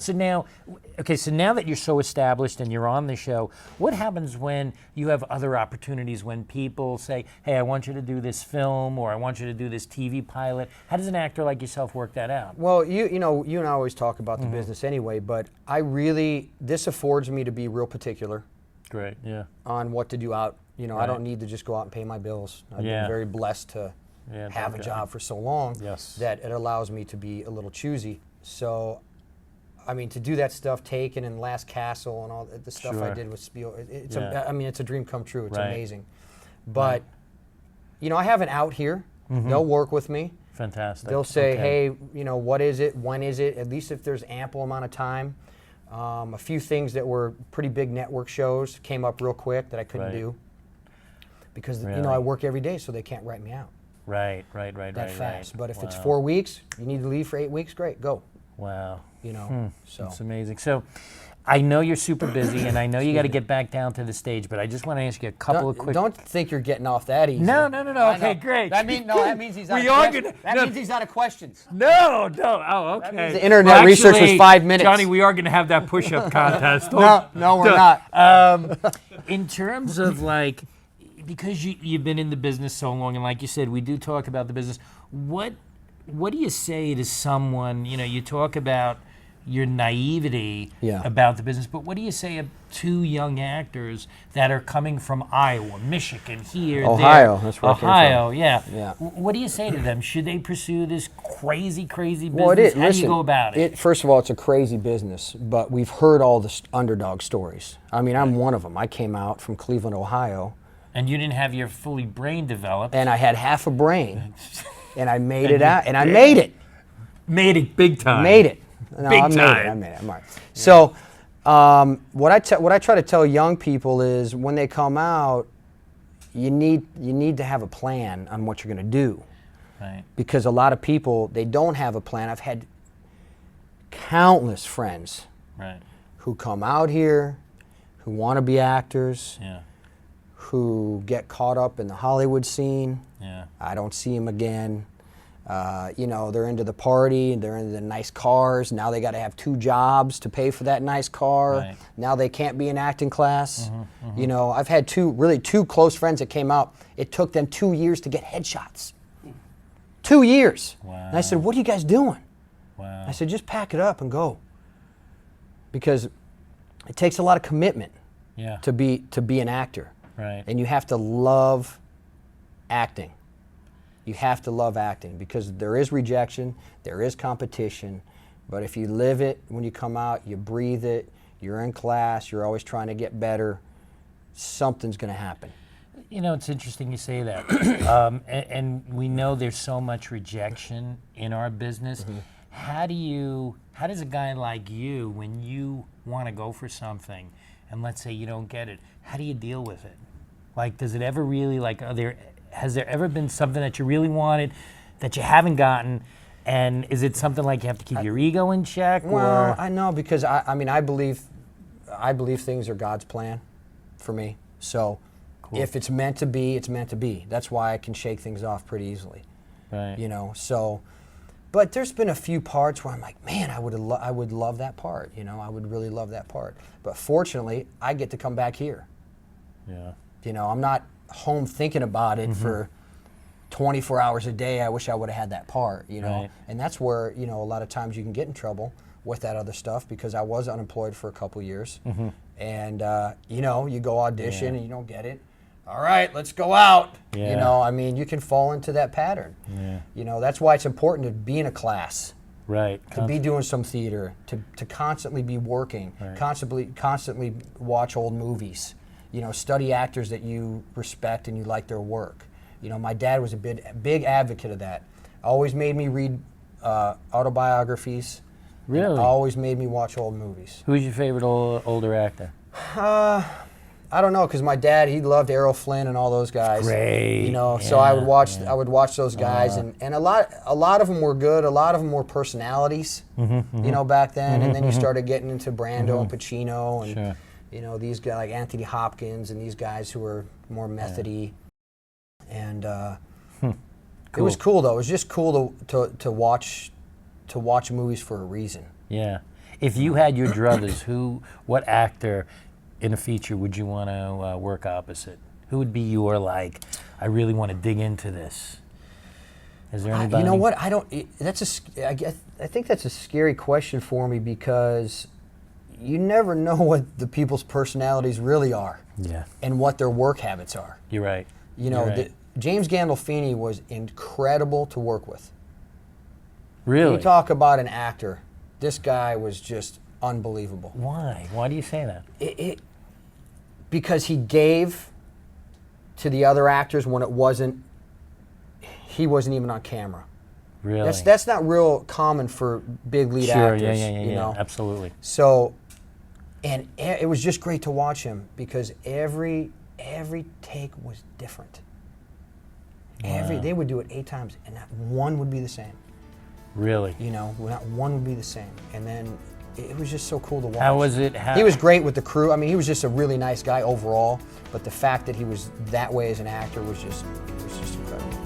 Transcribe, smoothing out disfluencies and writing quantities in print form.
So now, okay, so now that you're so established and you're on the show, what happens when you have other opportunities, when people say, hey, I want you to do this film or I want you to do this TV pilot? How does an actor like yourself work that out? Well, you know, you and I always talk about the business anyway, but this affords me to be real particular. Great, yeah. On what to do out. You know, Right. I don't need to just go out and pay my bills. I've been very blessed to have a job for so long that it allows me to be a little choosy. So, I mean, to do that stuff, Taken and Last Castle and all the stuff I did with Spiel, I mean, it's a dream come true. It's amazing. But, you know, I have an out here. They'll work with me. Fantastic. They'll say, hey, you know, what is it? When is it? At least if there's ample amount of time. A few things that were pretty big network shows came up real quick that I couldn't do. Because, you know, I work every day, so they can't write me out. That fast. But if it's 4 weeks, you need to leave for 8 weeks, great, go. Wow. You know, so. That's amazing. So I know you're super busy, and I know you got to get back down to the stage, but I just want to ask you a couple of quick... Don't think you're getting off that easy. No. Okay, great. That means he's out of questions. That means he's out of questions. No. Oh, okay. The internet research was 5 minutes. Johnny, we are going to have that push-up contest. No, we're not. In terms of, like, because you've been in the business so long, and like you said, we do talk about the business, what do you say to someone, you know, you talk about your naivety about the business, but what do you say to young actors that are coming from Iowa, Michigan, here, Ohio, there? That's where Ohio, I came from. yeah. What do you say to them? Should they pursue this crazy business? Well, it is. How do you go about it? First of all, it's a crazy business, but we've heard all the underdog stories. I mean, I'm one of them. I came out from Cleveland, Ohio. And you didn't have your fully brain developed. And I had half a brain. And I made it out. And I made it. Made it big time. Made it. No, I made it. I'm all right. Yeah. So what I try to tell young people is when they come out, you need to have a plan on what you're going to do. Right. Because a lot of people, they don't have a plan. I've had countless friends who come out here, who want to be actors, who get caught up in the Hollywood scene. I don't see them again. You know, they're into the party, they're into the nice cars. Now they got to have 2 jobs to pay for that nice car. Now they can't be in acting class. You know, I've had two close friends that came out. It took them 2 years to get headshots. 2 years. Wow. And I said, what are you guys doing? Wow. I said, just pack it up and go. Because it takes a lot of commitment to be an actor. And you have to love acting. You have to love acting because there is rejection, there is competition, but if you live it when you come out, you breathe it, you're in class, you're always trying to get better, something's going to happen. You know, it's interesting you say that. And we know there's so much rejection in our business. How does a guy like you, when you want to go for something and let's say you don't get it, how do you deal with it? Like, does it ever really, like, has there ever been something that you really wanted that you haven't gotten, and is it something like you have to keep your ego in check? Well, or? I know because I mean I believe things are God's plan for me. So if it's meant to be, it's meant to be. That's why I can shake things off pretty easily. You know, so. But there's been a few parts where I'm like, man, I would love that part. You know, I would really love that part. But fortunately, I get to come back here. You know, I'm not home thinking about it for 24 hours a day. I wish I would have had that part, you know. And that's where, you know, a lot of times you can get in trouble with that other stuff because I was unemployed for a couple years. And, you know, you go audition and you don't get it. All right, let's go out. You know, I mean, you can fall into that pattern. You know, that's why it's important to be in a class. To be doing some theater, to constantly be working, constantly watch old movies. You know, study actors that you respect and you like their work. You know, my dad was a big advocate of that. Always made me read autobiographies. Really? Always made me watch old movies. Who's your favorite older actor? I don't know, because my dad, he loved Errol Flynn and all those guys. Great. You know, so I would watch those guys, and a lot of them were good. A lot of them were personalities. You know, back then, and then you started getting into Brando and Pacino and. You know, these guys like Anthony Hopkins and these guys who were more methody. And it was cool though. It was just cool to watch movies for a reason. If you had your druthers, what actor in a feature would you want to work opposite? Who would be your I really want to dig into this? Is there anybody? You know what? I don't. I think that's a scary question for me because you never know what the people's personalities really are. Yeah. And what their work habits are. You're right. You know, You're right. James Gandolfini was incredible to work with. Really? You talk about an actor. This guy was just unbelievable. Why? Why do you say that? Because he gave to the other actors when he wasn't even on camera. Really? That's not real common for big lead actors. Sure, yeah, you know? Absolutely. So, and it was just great to watch him because every take was different. Wow. They would do it 8 times, and not one would be the same. Really? You know, not one would be the same. And then it was just so cool to watch. How was it? He was great with the crew. I mean, he was just a really nice guy overall. But the fact that he was that way as an actor was just incredible.